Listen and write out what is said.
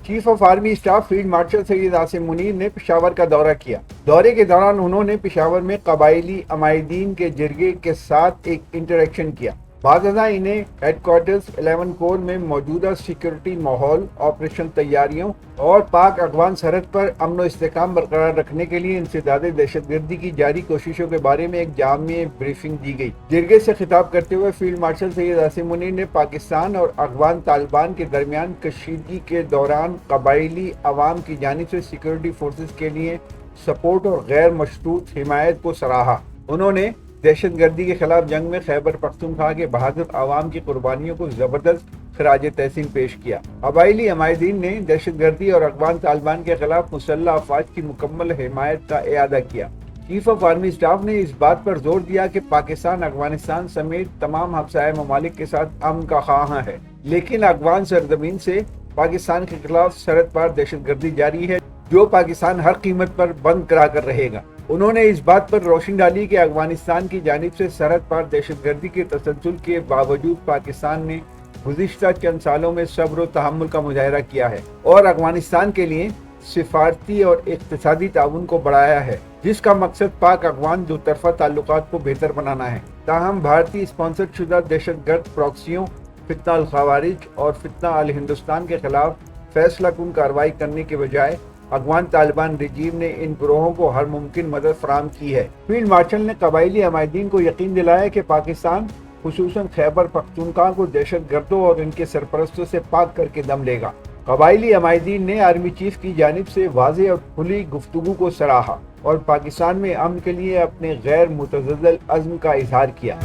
Chief of army staff field marshal Syed Asim Munir نے پشاور کا دورہ کیا۔ دورے کے دوران انہوں نے پشاور میں قبائلی عمائدین کے جرگے کے ساتھ ایک انٹریکشن کیا۔ بعد ازاں انہیں ہیڈ کوارٹرز 11 کور میں موجودہ سیکورٹی ماحول، آپریشن تیاریوں اور پاک افغان سرحد پر امن و استحکام برقرار رکھنے کے لیے انسداد دہشت گردی کی جاری کوششوں کے بارے میں ایک جامع بریفنگ دی گئی۔ جرگے سے خطاب کرتے ہوئے فیلڈ مارشل سید عاصم منیر نے پاکستان اور افغان طالبان کے درمیان کشیدگی کے دوران قبائلی عوام کی جانب سے سیکورٹی فورسز کے لیے سپورٹ اور غیر مشروط حمایت کو سراہا۔ انہوں نے دہشت گردی کے خلاف جنگ میں خیبر پختونخوا کے بہادر عوام کی قربانیوں کو زبردست خراج تحسین پیش کیا۔ قبائلی عمائدین نے دہشت گردی اور افغان طالبان کے خلاف مسلح افواج کی مکمل حمایت کا اعادہ کیا۔ چیف آف آرمی اسٹاف نے اس بات پر زور دیا کہ پاکستان افغانستان سمیت تمام ہمسایہ ممالک کے ساتھ امن کا خواہاں ہے، لیکن افغان سرزمین سے پاکستان کے خلاف سرحد پار دہشت گردی جاری ہے، جو پاکستان ہر قیمت پر بند کرا کر رہے گا۔ انہوں نے اس بات پر روشنی ڈالی کہ افغانستان کی جانب سے سرحد پار دہشت گردی کے تسلسل کے باوجود پاکستان نے گزشتہ چند سالوں میں صبر و تحمل کا مظاہرہ کیا ہے اور افغانستان کے لیے سفارتی اور اقتصادی تعاون کو بڑھایا ہے، جس کا مقصد پاک افغان دو طرفہ تعلقات کو بہتر بنانا ہے۔ تاہم بھارتی اسپانسرڈ شدہ دہشت گرد پراکسیوں، فتنہ الخوارج اور فتنہ الہندوستان کے خلاف فیصلہ کن کارروائی کرنے کے بجائے افغان طالبان رجیم نے ان گروہوں کو ہر ممکن مدد فراہم کی ہے۔ فیلڈ مارشل نے قبائلی عمائدین کو یقین دلایا کہ پاکستان خصوصاً خیبر پختونخوا کو دہشت گردوں اور ان کے سرپرستوں سے پاک کر کے دم لے گا۔ قبائلی عمائدین نے آرمی چیف کی جانب سے واضح اور کھلی گفتگو کو سراہا اور پاکستان میں امن کے لیے اپنے غیر متزلزل عزم کا اظہار کیا۔